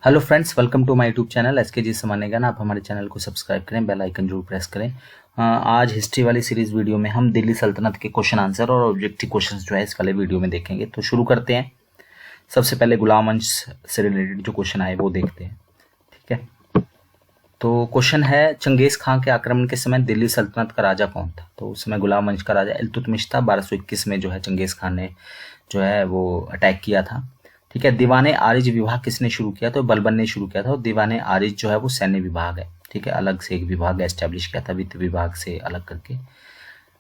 Hello friends, welcome to my YouTube channel SKG समानेगन। आप हमारे चैनल को सब्सक्राइब करें, बेल आइकन जरूर प्रेस करें। आज हिस्ट्री वाली सीरीज वीडियो में हम दिल्ली सल्तनत के क्वेश्चन आंसर और ऑब्जेक्टिव क्वेश्चंस जो है इस वाले वीडियो में देखेंगे। तो शुरू करते हैं। सबसे पहले गुलाम वंश से रिलेटेड जो क्वेश्चन आए वो देखते हैं। ठीक है, तो क्वेश्चन है, चंगेज खां के आक्रमण के समय दिल्ली सल्तनत का राजा कौन था? तो उस समय गुलाम वंश का राजा इल्तुतमिश था। 1221 में जो है चंगेज खान ने जो है वो अटैक किया था। ठीक है, दीवाने आरिज विभाग किसने शुरू किया? तो बलबन ने शुरू किया था। और दीवाने आरिज जो है वो सैन्य विभाग है। ठीक है, अलग से एक विभाग एस्टेब्लिश किया था वित्त विभाग से अलग करके।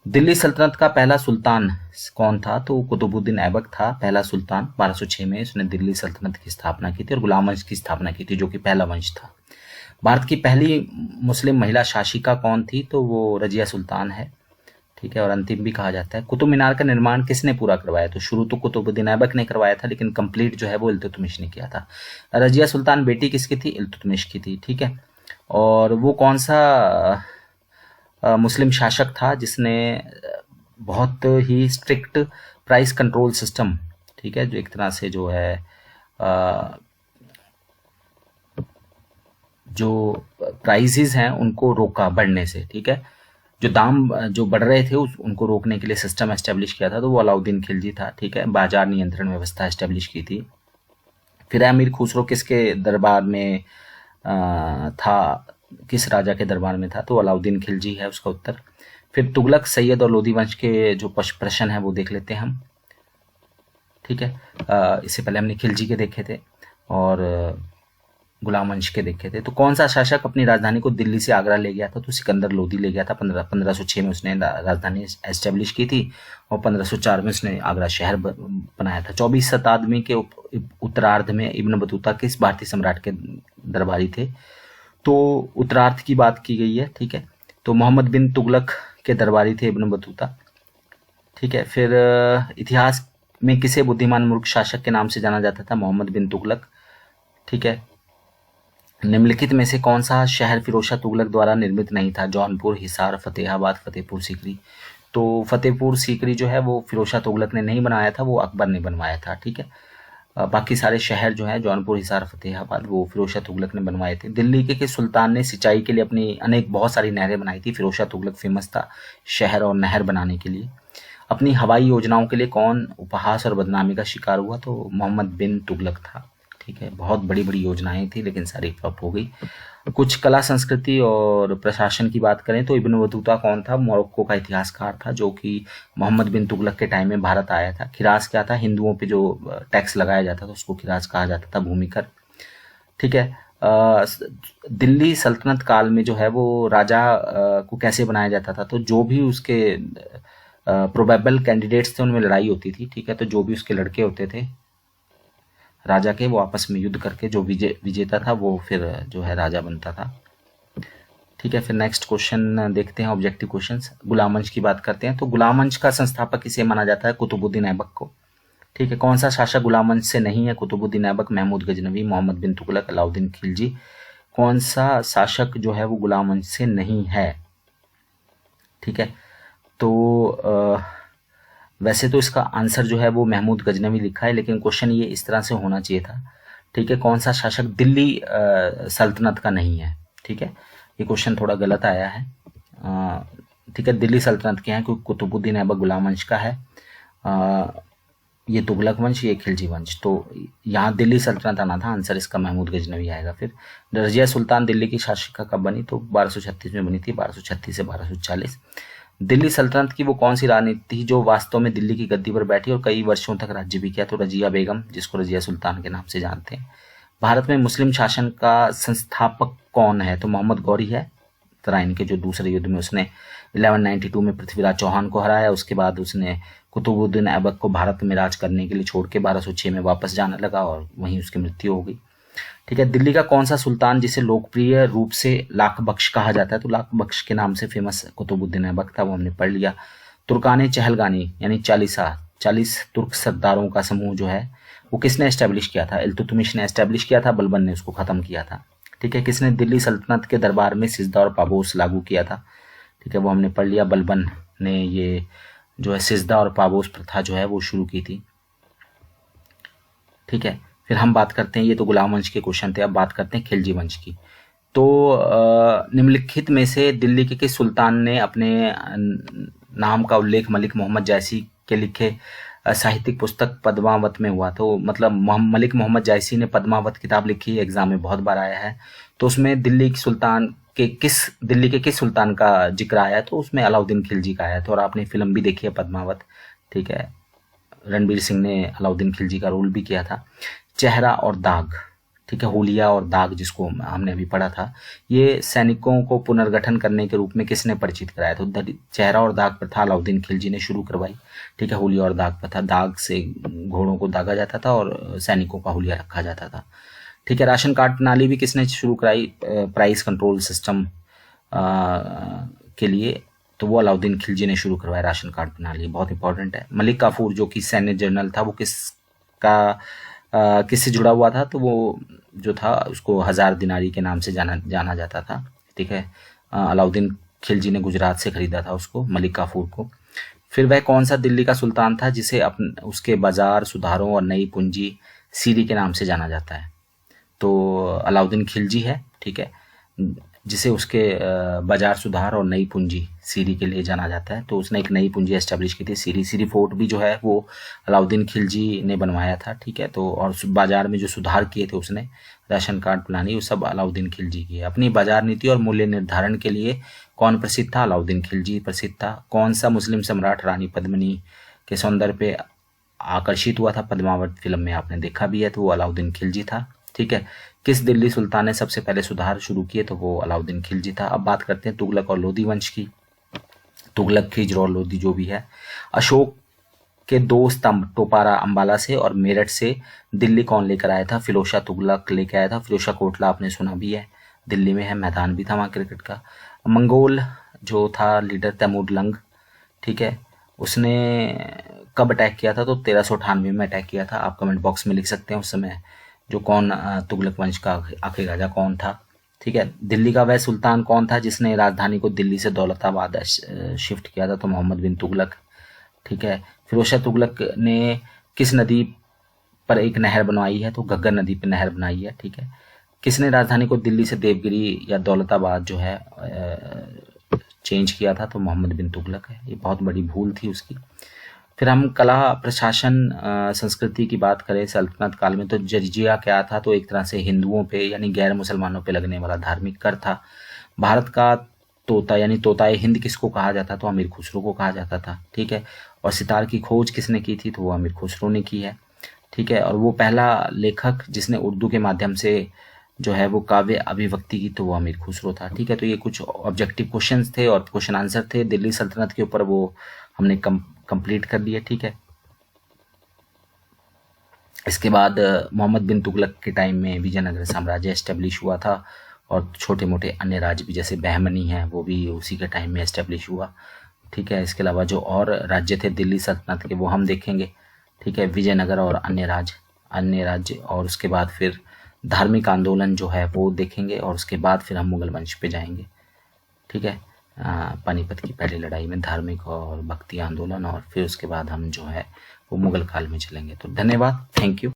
दिल्ली सल्तनत का पहला सुल्तान कौन था? तो कुतुबुद्दीन ऐबक था पहला सुल्तान। 1206 में उसने दिल्ली सल्तनत की स्थापना की थी और गुलाम वंश की स्थापना की थी, जो कि पहला वंश था। भारत की पहली मुस्लिम महिला शासिका कौन थी? तो वो रजिया सुल्तान है। ठीक है, और अंतिम भी कहा जाता है। कुतुब मीनार का निर्माण किसने पूरा करवाया? तो शुरू तो कुतुबुद्दीन ऐबक ने करवाया था, लेकिन कंप्लीट जो है वो इल्तुतमिश ने किया था। रजिया सुल्तान बेटी किसकी थी? इल्तुतमिश की थी। ठीक है, और वो कौन सा मुस्लिम शासक था जिसने बहुत ही स्ट्रिक्ट प्राइस कंट्रोल सिस्टम, ठीक है, जो एक तरह से जो है जो प्राइसेस हैं उनको रोका बढ़ने से। ठीक है, जो दाम जो बढ़ रहे थे उनको रोकने के लिए सिस्टम एस्टेब्लिश किया था, तो वो अलाउद्दीन खिलजी था। ठीक है, बाजार नियंत्रण व्यवस्था एस्टेब्लिश की थी। फिर अमीर खुसरो किसके दरबार में था? किस राजा के दरबार में था? तो अलाउद्दीन खिलजी है उसका उत्तर। फिर तुगलक, सैयद और लोधी वंश के जो प्रश्न है वो देख लेते हैं हम। ठीक है, इससे पहले हमने खिलजी के देखे थे और गुलाम वंश के देखे थे। तो कौन सा शासक अपनी राजधानी को दिल्ली से आगरा ले गया था? तो सिकंदर लोधी ले गया था। 1506 में उसने राजधानी एस्टेब्लिश की थी और 1504 में उसने आगरा शहर बनाया था। 24 शताब्दी के उत्तरार्ध में इब्न बतूता किस भारतीय सम्राट के दरबारी थे? तो उत्तरार्ध की बात की गई है। ठीक है, तो मोहम्मद बिन तुगलक के दरबारी थे इब्न बतूता। ठीक है, फिर इतिहास में किसे बुद्धिमान मूर्ख शासक के नाम से जाना जाता था? मोहम्मद बिन तुगलक। ठीक है, निम्नलिखित में से कौन सा शहर फिरोज शाह तुगलक द्वारा निर्मित नहीं था? जौनपुर, हिसार, फतेहाबाद, फतेहपुर सीकरी। तो फतेहपुर सीकरी जो है वो फिरोज शाह तुगलक ने नहीं बनाया था, वो अकबर ने बनवाया था। ठीक है, बाकी सारे शहर जो है जौनपुर, हिसार, फतेहाबाद वो फिरोज शाह तुगलक ने बनवाए थे। दिल्ली के सुल्तान ने सिंचाई के लिए अपनी बहुत सारी नहरें बनाई थी? फिरोज शाह तुगलक फेमस था शहर और नहर बनाने के लिए। अपनी हवाई योजनाओं के लिए कौन उपहास और बदनामी का शिकार हुआ? तो मोहम्मद बिन तुगलक था। ठीक है, बहुत बड़ी बड़ी योजनाएं थी लेकिन सारी फ्लॉप हो गई। कुछ कला, संस्कृति और प्रशासन की बात करें तो इब्न बतूता कौन था? मोरक्को का इतिहासकार था जो कि मोहम्मद बिन तुगलक के टाइम में भारत आया था। खिराज क्या था? हिंदुओं पे जो टैक्स लगाया जाता था उसको खिराज कहा जाता था, भूमि कर। ठीक है, दिल्ली सल्तनत काल में जो है वो राजा को कैसे बनाया जाता था? तो जो भी उसके प्रोबेबल कैंडिडेट्स थे उनमें लड़ाई होती थी। ठीक है, तो जो भी उसके लड़के होते थे राजा के, वो आपस में युद्ध करके जो विजेता था वो फिर जो है राजा बनता था। ठीक है, फिर नेक्स्ट क्वेश्चन देखते हैं, ऑब्जेक्टिव क्वेश्चंस। गुलाम वंश की बात करते हैं। तो गुलाम वंश का संस्थापक किसे माना जाता है? कुतुबुद्दीन ऐबक को। ठीक है, कौन सा शासक गुलाम वंश से नहीं है? कुतुबुद्दीन ऐबक, महमूद गजनवी, मोहम्मद बिन तुगलक, अलाउद्दीन खिलजी। कौन सा शासक जो है वो गुलाम वंश से नहीं है? ठीक है, तो वैसे तो इसका आंसर जो है वो महमूद गजनवी लिखा है, लेकिन क्वेश्चन ये इस तरह से होना चाहिए था। ठीक है, कौन सा शासक दिल्ली सल्तनत का नहीं है? ठीक है, ये क्वेश्चन थोड़ा गलत आया है। ठीक है, दिल्ली सल्तनत के हैं क्योंकि कुतुबुद्दीन ऐबक गुलाम वंश का है, ये तुगलक वंश, ये खिलजी वंश। तो यहाँ दिल्ली सल्तनत आना था, आंसर इसका महमूद गजनवी आएगा। फिर रजिया सुल्तान दिल्ली की शासिका कब बनी? तो 1236 में बनी थी, 1236 से 1240। दिल्ली सल्तनत की वो कौन सी रानी थी जो वास्तव में दिल्ली की गद्दी पर बैठी और कई वर्षों तक राज्य भी किया? तो रजिया बेगम, जिसको रजिया सुल्तान के नाम से जानते हैं। भारत में मुस्लिम शासन का संस्थापक कौन है? तो मोहम्मद गौरी है। तराइन के जो दूसरे युद्ध में उसने 1192 में पृथ्वीराज चौहान को हराया। उसके बाद उसने कुतुबुद्दीन ऐबक को भारत में राज करने के लिए छोड़ के 1206 में वापस जाने लगा और वहीं उसकी मृत्यु हो गई। ठीक है, दिल्ली का कौन सा सुल्तान जिसे लोकप्रिय रूप से लाख बख्श कहा जाता है? तो लाख बख्श के नाम से फेमस कुतुबुद्दीन ऐबक था, वो हमने पढ़ लिया। तुर्काने चहलगानी यानी 40 तुर्क सरदारों का समूह जो है वो किसने एस्टेब्लिश किया था? इल्तुतमिश ने एस्टेब्लिश किया था, बलबन ने उसको खत्म किया था। ठीक है, किसने दिल्ली सल्तनत के दरबार में सिजदा और पाबोस लागू किया था? ठीक है, वो हमने पढ़ लिया, बलबन ने ये जो है सिजदा और पाबोस प्रथा जो है वो शुरू की थी। ठीक है, फिर हम बात करते हैं, ये तो गुलाम वंश के क्वेश्चन थे, अब बात करते हैं खिलजी वंश की। तो निम्नलिखित में से दिल्ली के किस सुल्तान ने अपने नाम का उल्लेख मलिक मोहम्मद जायसी के लिखे साहित्यिक पुस्तक पद्मावत में हुआ? तो मतलब मलिक मोहम्मद जायसी ने पद्मावत किताब लिखी, एग्जाम में बहुत बार आया है। तो उसमें दिल्ली के किस सुल्तान का जिक्र आया? तो उसमें अलाउद्दीन खिलजी का आया था। और आपने फिल्म भी देखी है पद्मावत, ठीक है, रणबीर सिंह ने अलाउद्दीन खिलजी का रोल भी किया था। चेहरा और दाग, ठीक है, हुलिया और दाग जिसको हमने अभी पढ़ा था, ये सैनिकों को पुनर्गठन करने के रूप में किसने परिचित कराया? तो चेहरा और दाग प्रथा अलाउद्दीन खिलजी ने शुरू करवाई, ठीक है। हुलिया और दाग प्रथा, दाग से घोड़ों को दागा जाता था और सैनिकों का हुलिया रखा जाता था, ठीक है। राशन कार्ड प्रणाली भी किसने शुरू कराई प्राइस कंट्रोल सिस्टम के लिए? तो वो अलाउद्दीन खिलजी ने शुरू करवाया राशन कार्ड प्रणाली, बहुत इंपॉर्टेंट है। मलिक काफूर जो कि सैन्य जनरल था, वो किससे जुड़ा हुआ था? तो वो जो था उसको 1000 दिनारी के नाम से जाना जाता था, ठीक है। अलाउद्दीन खिलजी ने गुजरात से खरीदा था उसको, मलिक काफूर को। फिर वह कौन सा दिल्ली का सुल्तान था जिसे उसके बाजार सुधारों और नई पूंजी सीरी के नाम से जाना जाता है? तो अलाउद्दीन खिलजी है, ठीक है, जिसे उसके बाजार सुधार और नई पूंजी सीरी के लिए जाना जाता है। तो उसने एक नई पूंजी एस्टेब्लिश की थी, सीरी फोर्ट भी जो है वो अलाउद्दीन खिलजी ने बनवाया था, ठीक है। तो और बाजार में जो सुधार किए थे उसने, राशन कार्ड प्रणाली, वो सब अलाउद्दीन खिलजी की है। अपनी बाजार नीति और मूल्य निर्धारण के लिए कौन प्रसिद्ध था? अलाउद्दीन खिलजी प्रसिद्ध था। कौन सा मुस्लिम सम्राट रानी पद्मिनी के सौंदर्य पे आकर्षित हुआ था? पद्मावत फिल्म में आपने देखा भी है, तो वो अलाउद्दीन खिलजी था, ठीक है। किस दिल्ली सुल्तान ने सबसे पहले सुधार शुरू किए? तो वो अलाउद्दीन खिलजी था। अब बात करते हैं तुगलक और लोधी वंश की। तुगलक, खिज्र और लोधी जो भी है। अशोक के 2 स्तंभ टोपारा अंबाला से और मेरठ से दिल्ली कौन लेकर आया था? फिरोशा तुगलक लेकर आया था। फिरोशा कोटला आपने सुना भी है, दिल्ली में है, मैदान भी था वहाँ क्रिकेट का। मंगोल जो था लीडर तैमूर लंग, ठीक है, उसने कब अटैक किया था? तो 1398 में अटैक किया था। आप कमेंट बॉक्स में लिख सकते हैं उस समय जो कौन तुगलक वंश का आखिरी राजा कौन था, ठीक है। दिल्ली का वह सुल्तान कौन था जिसने राजधानी को दिल्ली से दौलताबाद शिफ्ट किया था? तो मोहम्मद बिन तुगलक, ठीक है। फिरोज शाह तुगलक ने किस नदी पर एक नहर बनवाई है? तो घग्गर नदी पर नहर बनाई है, ठीक है। किसने राजधानी को दिल्ली से देवगिरी या दौलताबाद जो है चेंज किया था? तो मोहम्मद बिन तुगलक है। ये बहुत बड़ी भूल थी उसकी। फिर हम कला प्रशासन संस्कृति की बात करें सल्तनत काल में, तो जजिया क्या था? तो एक तरह से हिंदुओं पे यानी गैर मुसलमानों पे लगने वाला धार्मिक कर था। भारत का तोता यानी तोताए हिंद किसको कहा जाता? तो अमीर खुसरो को कहा जाता था, ठीक है। और सितार की खोज किसने की थी? तो वो अमीर खुसरो ने की है, ठीक है। और वो पहला लेखक जिसने उर्दू के माध्यम से जो है वो काव्य अभिव्यक्ति की, तो वो अमीर खुसरो था, ठीक है। तो ये कुछ ऑब्जेक्टिव क्वेश्चंस थे और क्वेश्चन आंसर थे दिल्ली सल्तनत के ऊपर, वो हमने कंप्लीट कर दिए, ठीक है। इसके बाद मोहम्मद बिन तुगलक के टाइम में विजयनगर साम्राज्य एस्टेब्लिश हुआ था और छोटे मोटे अन्य राज्य भी जैसे बहमनी है वो भी उसी के टाइम में एस्टेब्लिश हुआ, ठीक है। इसके अलावा जो और राज्य थे दिल्ली सल्तनत के वो हम देखेंगे, ठीक है, विजयनगर और अन्य राज्य। और उसके बाद फिर धार्मिक आंदोलन जो है वो देखेंगे और उसके बाद फिर हम मुगल वंश पे जाएंगे, ठीक है। पानीपत की पहली लड़ाई में धार्मिक और भक्ति आंदोलन, और फिर उसके बाद हम जो है वो मुगल काल में चलेंगे। तो धन्यवाद, थैंक यू।